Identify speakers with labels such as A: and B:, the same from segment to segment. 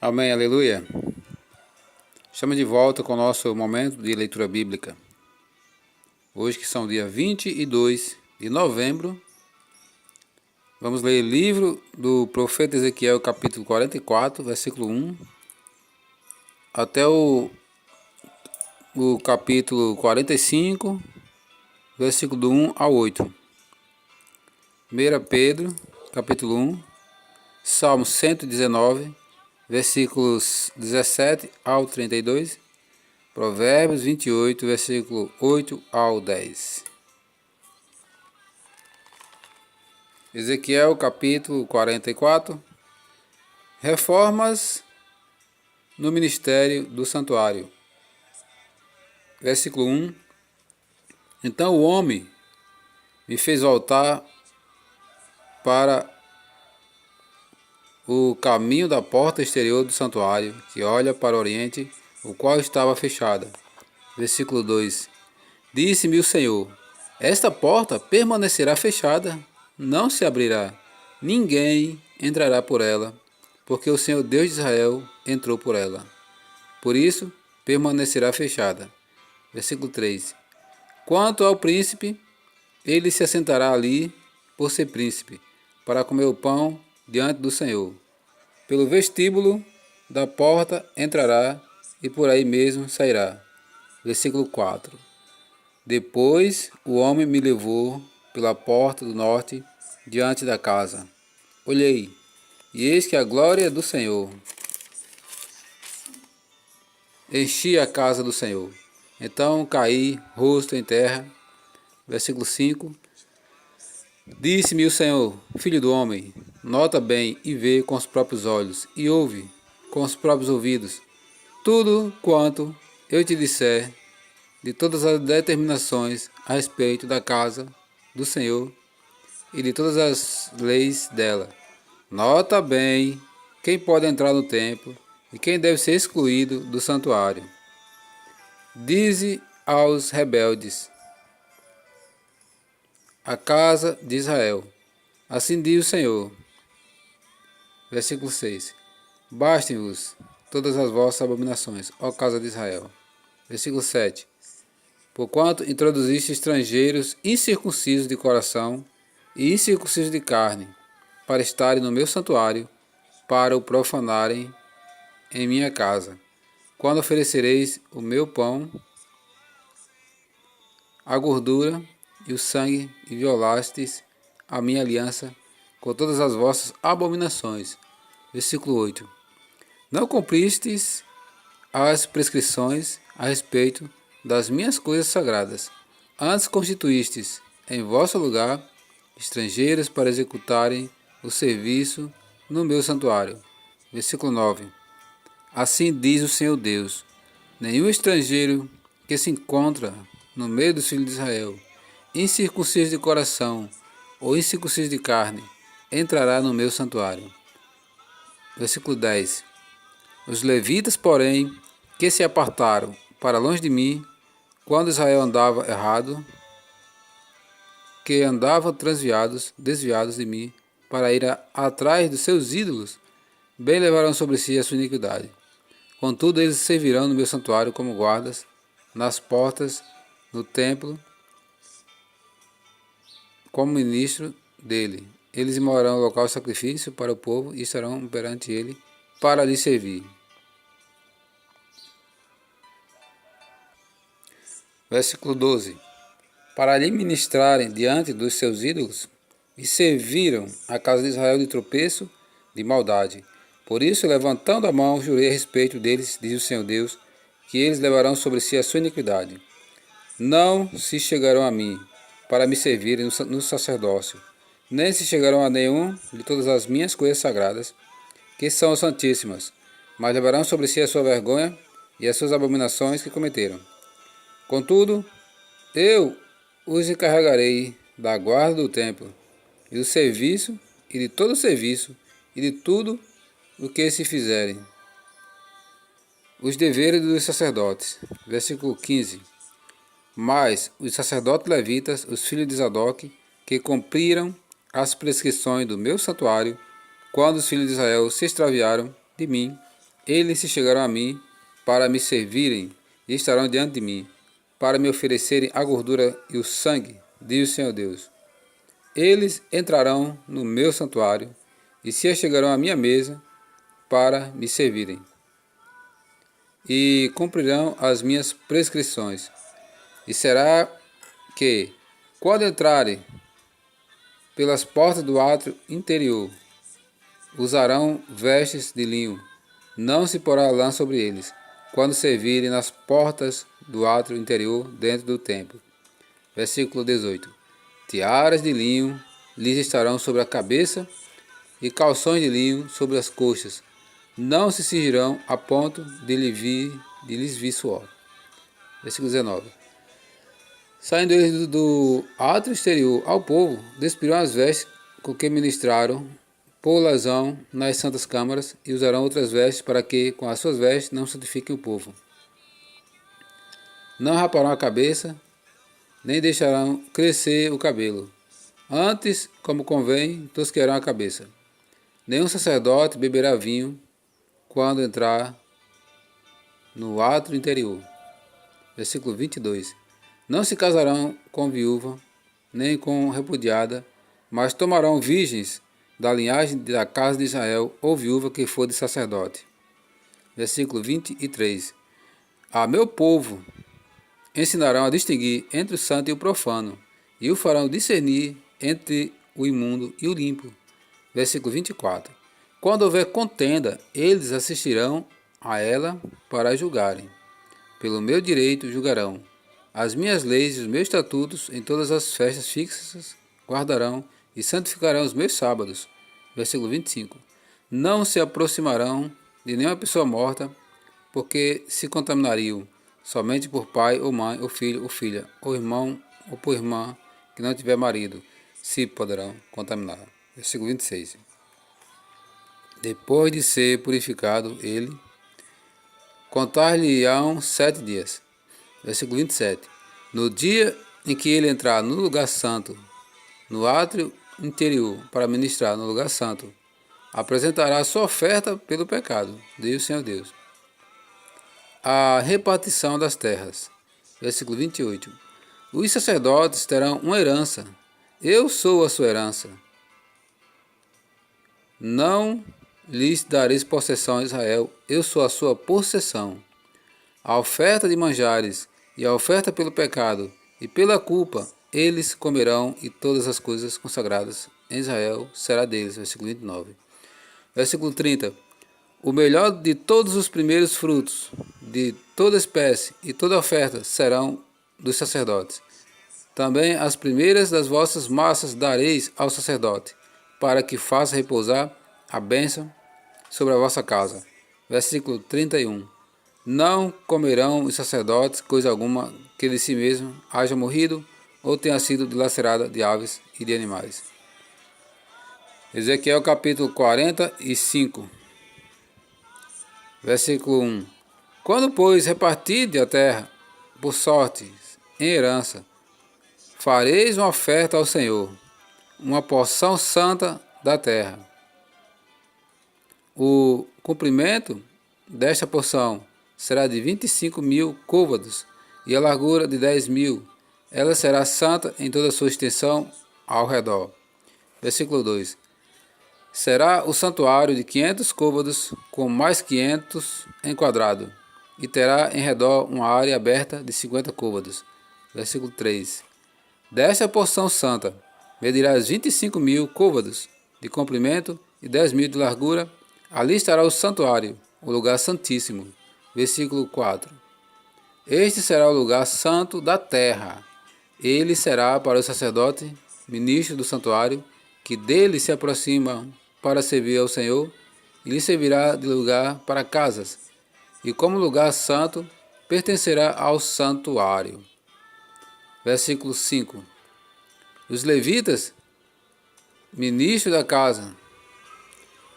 A: Amém, aleluia. Estamos de volta com o nosso momento de leitura bíblica. Hoje, que são dia 22 de novembro, vamos ler o livro do profeta Ezequiel, capítulo 44, versículo 1, até o capítulo 45, versículo do 1 ao 8. 1 Pedro, capítulo 1, Salmo 119, versículos 17 ao 32, Provérbios 28, versículo 8 ao 10. Ezequiel, capítulo 44, reformas no ministério do santuário. Versículo 1. Então o homem me fez voltar para o caminho da porta exterior do santuário, que olha para o oriente, o qual estava fechada. Versículo 2. Disse-me o Senhor: esta porta permanecerá fechada, não se abrirá, ninguém entrará por ela, porque o Senhor Deus de Israel entrou por ela. Por isso, permanecerá fechada. Versículo 3. Quanto ao príncipe, ele se assentará ali por ser príncipe, para comer o pão diante do Senhor. Pelo vestíbulo da porta entrará e por aí mesmo sairá. Versículo 4. Depois o homem me levou pela porta do norte diante da casa. Olhei, e eis que a glória do Senhor enchia a casa do Senhor. Então caí, rosto em terra. Versículo 5. Disse-me o Senhor: filho do homem, nota bem e vê com os próprios olhos, e ouve com os próprios ouvidos tudo quanto eu te disser de todas as determinações a respeito da casa do Senhor e de todas as leis dela. Nota bem quem pode entrar no templo e quem deve ser excluído do santuário. Dize aos rebeldes, a casa de Israel: assim diz o Senhor. Versículo 6. Bastem-vos todas as vossas abominações, ó casa de Israel. Versículo 7. Porquanto introduziste estrangeiros incircuncisos de coração e incircuncisos de carne, para estarem no meu santuário, para o profanarem em minha casa. Quando oferecereis o meu pão, a gordura e o sangue, e violastes a minha aliança com todas as vossas abominações. Versículo 8. Não cumpristes as prescrições a respeito das minhas coisas sagradas. Antes constituístes em vosso lugar estrangeiros para executarem o serviço no meu santuário. Versículo 9. Assim diz o Senhor Deus: nenhum estrangeiro que se encontra no meio dos filhos de Israel, incircunciso de coração ou incircunciso de carne, entrará no meu santuário. Versículo 10. Os levitas, porém, que se apartaram para longe de mim, quando Israel andava errado, que andavam desviados de mim, para ir atrás dos seus ídolos, bem levarão sobre si a sua iniquidade. Contudo, eles servirão no meu santuário como guardas, nas portas, no templo, como ministro dele. Eles imorarão o local de sacrifício para o povo e estarão perante ele para lhe servir. Versículo 12. Para lhe ministrarem diante dos seus ídolos, e serviram a casa de Israel de tropeço, de maldade. Por isso, levantando a mão, jurei a respeito deles, diz o Senhor Deus, que eles levarão sobre si a sua iniquidade. Não se chegarão a mim, para me servirem no sacerdócio, nem se chegarão a nenhum de todas as minhas coisas sagradas, que são santíssimas, mas levarão sobre si a sua vergonha e as suas abominações que cometeram. Contudo, eu os encarregarei da guarda do templo, e do serviço, e de todo o serviço, e de tudo o que se fizerem. Os deveres dos sacerdotes. Versículo 15. Mas os sacerdotes levitas, os filhos de Zadok, que cumpriram as prescrições do meu santuário, quando os filhos de Israel se extraviaram de mim, Eles se chegarão a mim para me servirem e estarão diante de mim, para me oferecerem a gordura e o sangue, diz o Senhor Deus. Eles entrarão no meu santuário e se chegarão à minha mesa para me servirem, e cumprirão as minhas prescrições. E será que, quando entrarem pelas portas do átrio interior, usarão vestes de linho, não se porá lã sobre eles, quando servirem nas portas do átrio interior dentro do templo. Versículo 18. Tiaras de linho lhes estarão sobre a cabeça e calções de linho sobre as coxas. Não se cingirão a ponto de lhes vir suor. Versículo 19. Saindo eles do átrio exterior ao povo, despiram as vestes com que ministraram, pô-las-ão nas santas câmaras e usarão outras vestes para que, com as suas vestes, não santifiquem o povo. Não raparão a cabeça, nem deixarão crescer o cabelo. Antes, como convém, tosquearão a cabeça. Nenhum sacerdote beberá vinho quando entrar no átrio interior. Versículo 22. Não se casarão com viúva, nem com repudiada, mas tomarão virgens da linhagem da casa de Israel, ou viúva que for de sacerdote. Versículo 23. A meu povo ensinarão a distinguir entre o santo e o profano, e o farão discernir entre o imundo e o limpo. Versículo 24. Quando houver contenda, eles assistirão a ela para julgarem. Pelo meu direito julgarão. As minhas leis e os meus estatutos em todas as festas fixas guardarão e santificarão os meus sábados. Versículo 25. Não se aproximarão de nenhuma pessoa morta, porque se contaminariam somente por pai ou mãe, ou filho ou filha, ou irmão ou por irmã que não tiver marido, se poderão contaminar. Versículo 26. Depois de ser purificado ele, contar-lhe-ão 7 dias. Versículo 27. No dia em que ele entrar no lugar santo, no átrio interior, para ministrar no lugar santo, apresentará a sua oferta pelo pecado, diz o Senhor Deus. A repartição das terras. Versículo 28. Os sacerdotes terão uma herança. Eu sou a sua herança. Não lhes dareis possessão a Israel. Eu sou a sua possessão. A oferta de manjares e a oferta pelo pecado e pela culpa, eles comerão, e todas as coisas consagradas em Israel será deles. Versículo 29. Versículo 30. O melhor de todos os primeiros frutos, de toda espécie e toda oferta serão dos sacerdotes. Também as primeiras das vossas massas dareis ao sacerdote, para que faça repousar a bênção sobre a vossa casa. Versículo 31. Não comerão os sacerdotes coisa alguma que de si mesmo haja morrido ou tenha sido dilacerada de aves e de animais. Ezequiel capítulo 45. Versículo 1. Quando, pois, repartide a terra por sorte em herança, fareis uma oferta ao Senhor, uma porção santa da terra. O comprimento desta porção será de 25.000 côvados e a largura de 10.000. Ela será santa em toda a sua extensão ao redor. Versículo 2. Será o santuário de 500 côvados com mais 500 em quadrado, e terá em redor uma área aberta de 50 côvados. Versículo 3. Desta porção santa, medirás 25.000 côvados de comprimento e 10.000 de largura. Ali estará o santuário, o lugar santíssimo. Versículo 4. Este será o lugar santo da terra. Ele será para o sacerdote, ministro do santuário, que dele se aproxima para servir ao Senhor, e lhe servirá de lugar para casas, e como lugar santo pertencerá ao santuário. Versículo 5. Os levitas, ministros da casa,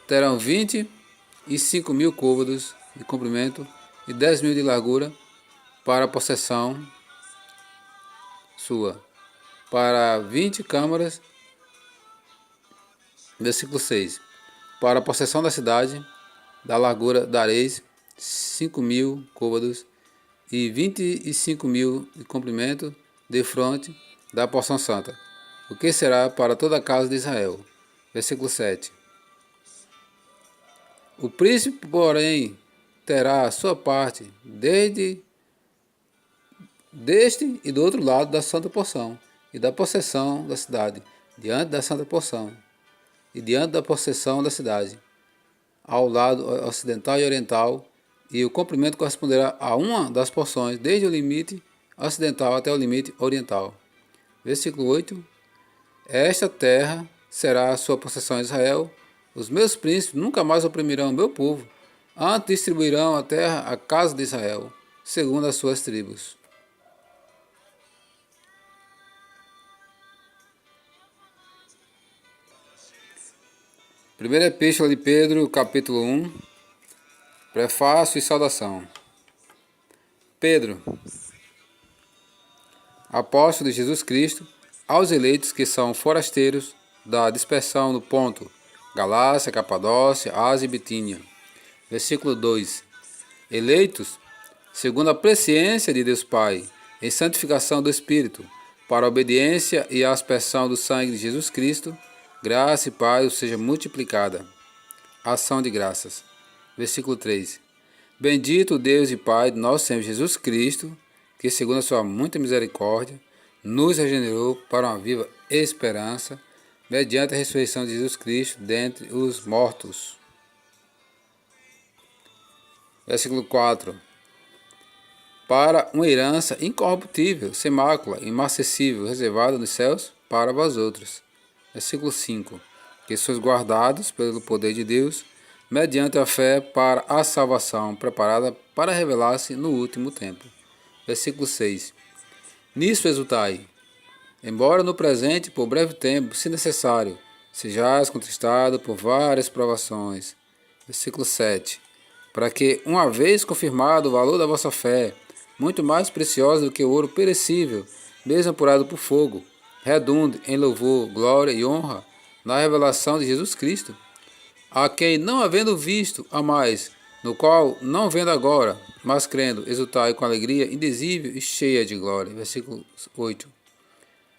A: terão 25.000 côvados de comprimento e 10.000 de largura para a possessão sua, para 20 câmaras. Versículo 6. Para a possessão da cidade, da largura dareis 5.000 côvados e 25.000 de comprimento de fronte da porção santa, o que será para toda a casa de Israel. Versículo 7. O príncipe, porém, terá a sua parte deste e do outro lado da santa porção, e da possessão da cidade, diante da santa porção, e diante da possessão da cidade, ao lado ocidental e oriental, e o comprimento corresponderá a uma das porções, desde o limite ocidental até o limite oriental. Versículo 8. Esta terra será a sua possessão em Israel. Os meus príncipes nunca mais oprimirão o meu povo, antes distribuirão a terra à casa de Israel, segundo as suas tribos. Primeira Epístola de Pedro, capítulo 1, prefácio e saudação. Pedro, apóstolo de Jesus Cristo, aos eleitos que são forasteiros da dispersão no Ponto, Galácia, Capadócia, Ásia e Bitínia. Versículo 2. Eleitos, segundo a presciência de Deus Pai, em santificação do Espírito, para a obediência e a aspersão do sangue de Jesus Cristo, graça e paz seja multiplicada. Ação de graças. Versículo 3. Bendito o Deus e Pai de nosso Senhor Jesus Cristo, que segundo a sua muita misericórdia, nos regenerou para uma viva esperança, mediante a ressurreição de Jesus Cristo dentre os mortos. Versículo 4. Para uma herança incorruptível, sem mácula, imarcessível, reservada nos céus para vós outros. Versículo 5. Que sois guardados pelo poder de Deus, mediante a fé para a salvação, preparada para revelar-se no último tempo. Versículo 6. Nisso exultai, embora no presente, por breve tempo, se necessário, sejais contristados por várias provações. Versículo 7. Para que, uma vez confirmado o valor da vossa fé, muito mais preciosa do que o ouro perecível, mesmo apurado por fogo, redunde em louvor, glória e honra na revelação de Jesus Cristo, a quem, não havendo visto, amais, no qual, não vendo agora, mas crendo, exultai com alegria indizível e cheia de glória. Versículo 8.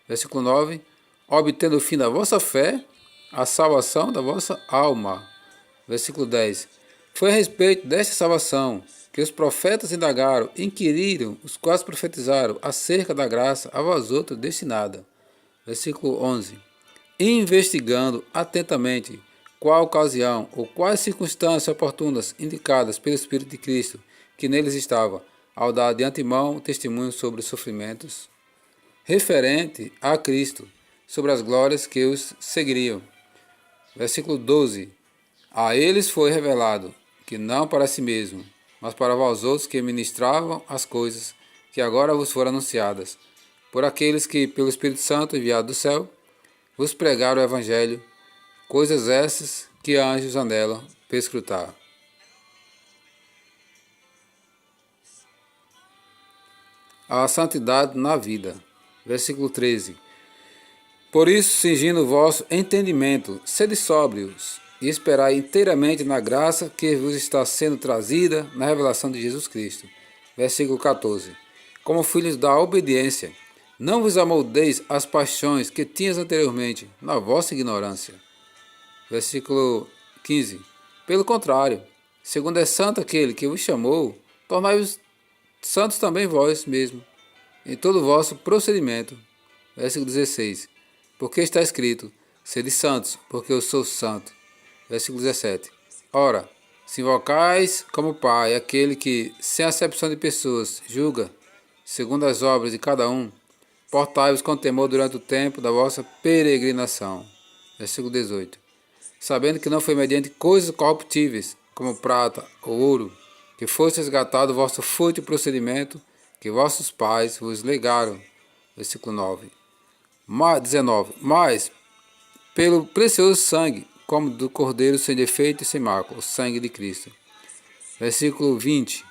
A: Versículo 9. Obtendo o fim da vossa fé, a salvação da vossa alma. Versículo 10. Foi a respeito desta salvação que os profetas indagaram, inquiriram, os quais profetizaram acerca da graça a vós outros destinada. Versículo 11. Investigando atentamente qual ocasião ou quais circunstâncias oportunas indicadas pelo Espírito de Cristo que neles estava, ao dar de antemão testemunho sobre os sofrimentos referente a Cristo, sobre as glórias que os seguiriam. Versículo 12. A eles foi revelado que não para si mesmo, mas para vós outros que ministravam as coisas que agora vos foram anunciadas, por aqueles que, pelo Espírito Santo enviado do céu, vos pregaram o Evangelho, coisas essas que anjos anelam perscrutar. A santidade na vida. Versículo 13. Por isso, cingindo o vosso entendimento, sede sóbrios e esperai inteiramente na graça que vos está sendo trazida na revelação de Jesus Cristo. Versículo 14. Como filhos da obediência, não vos amoldeis às paixões que tinhas anteriormente na vossa ignorância. Versículo 15. Pelo contrário, segundo é santo aquele que vos chamou, tornai-vos santos também vós mesmos, em todo o vosso procedimento. Versículo 16. Porque está escrito, sede santos, porque eu sou santo. Versículo 17. Ora, se invocais como Pai aquele que, sem acepção de pessoas, julga, segundo as obras de cada um, portai-vos com temor durante o tempo da vossa peregrinação. Versículo 18. Sabendo que não foi mediante coisas corruptíveis, como prata ou ouro, que fosse resgatado o vosso fútil procedimento, que vossos pais vos legaram. Versículo 9. 19. Mas, pelo precioso sangue, como do Cordeiro sem defeito e sem mácula, o sangue de Cristo. Versículo 20.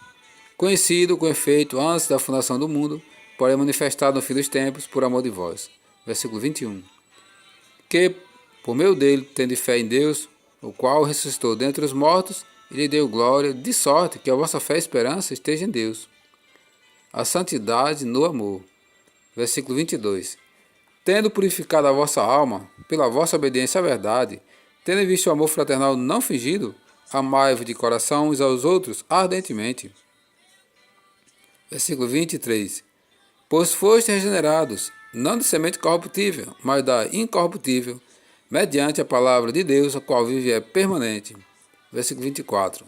A: Conhecido com efeito antes da fundação do mundo, porém manifestado no fim dos tempos, por amor de vós. Versículo 21. Que, por meio dele, tende fé em Deus, o qual ressuscitou dentre os mortos e lhe deu glória, de sorte que a vossa fé e esperança esteja em Deus. A santidade no amor. Versículo 22. Tendo purificado a vossa alma pela vossa obediência à verdade, tendo visto o amor fraternal não fingido, amai-vos de coração uns aos outros ardentemente. Versículo 23. Pois fostes regenerados, não de semente corruptível, mas da incorruptível, mediante a palavra de Deus, a qual vive e é permanente. Versículo 24.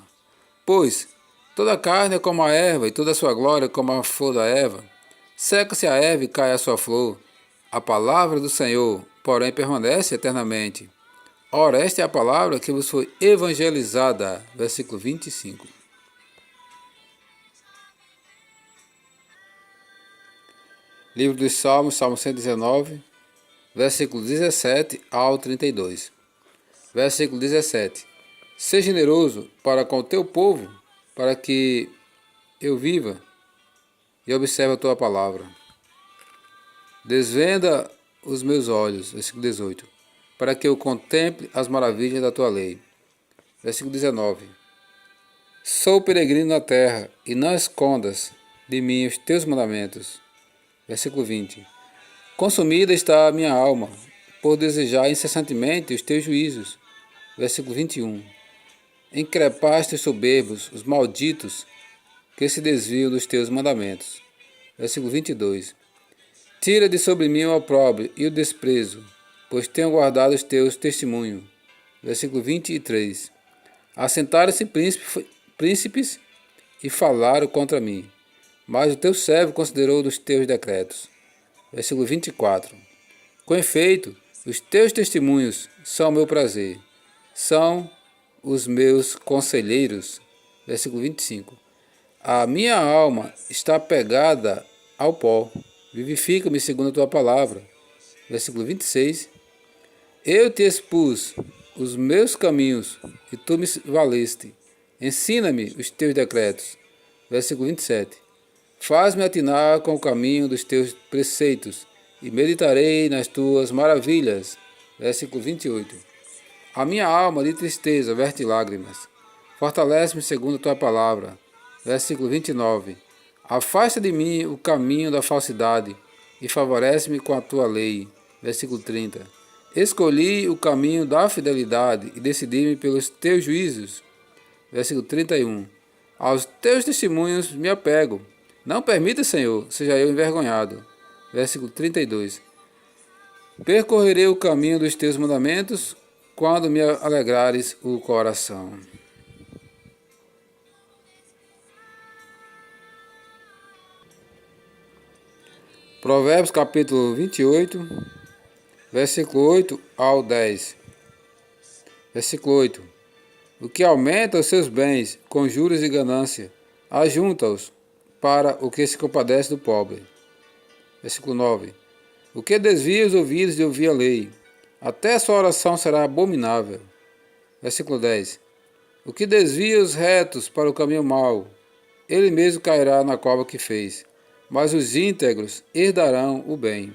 A: Pois toda a carne é como a erva, e toda a sua glória como a flor da erva. Seca-se a erva e cai a sua flor. A palavra do Senhor, porém, permanece eternamente. Ora, esta é a palavra que vos foi evangelizada. Versículo 25. Livro dos Salmos, Salmo 119, versículo 17 ao 32. Versículo 17. Seja generoso para com o teu povo, para que eu viva e observe a tua palavra. Desvenda os meus olhos, versículo 18, para que eu contemple as maravilhas da tua lei. Versículo 19. Sou peregrino na terra, e não escondas de mim os teus mandamentos. Versículo 20. Consumida está a minha alma, por desejar incessantemente os teus juízos. Versículo 21. Increpaste os soberbos, os malditos, que se desviam dos teus mandamentos. Versículo 22. Tira de sobre mim o opróbrio e o desprezo, pois tenho guardado os teus testemunhos. Versículo 23. Assentaram-se príncipes e falaram contra mim, mas o teu servo considerou dos teus decretos. Versículo 24. Com efeito, os teus testemunhos são o meu prazer, são os meus conselheiros. Versículo 25. A minha alma está pegada ao pó, vivifica-me segundo a tua palavra. Versículo 26. Eu te expus os meus caminhos e tu me valeste. Ensina-me os teus decretos. Versículo 27. Faz-me atinar com o caminho dos teus preceitos e meditarei nas tuas maravilhas. Versículo 28. A minha alma de tristeza verte lágrimas. Fortalece-me segundo a tua palavra. Versículo 29. Afasta de mim o caminho da falsidade e favorece-me com a tua lei. Versículo 30. Escolhi o caminho da fidelidade e decidi-me pelos teus juízos. Versículo 31. Aos teus testemunhos me apego. Não permita, Senhor, seja eu envergonhado. Versículo 32. Percorrerei o caminho dos teus mandamentos quando me alegrares o coração. Provérbios capítulo 28, versículo 8 ao 10. Versículo 8. O que aumenta os seus bens com juros e ganância, ajunta-os para o que se compadece do pobre. Versículo 9. O que desvia os ouvidos de ouvir a lei, até a sua oração será abominável. Versículo 10. O que desvia os retos para o caminho mau, ele mesmo cairá na cova que fez, mas os íntegros herdarão o bem.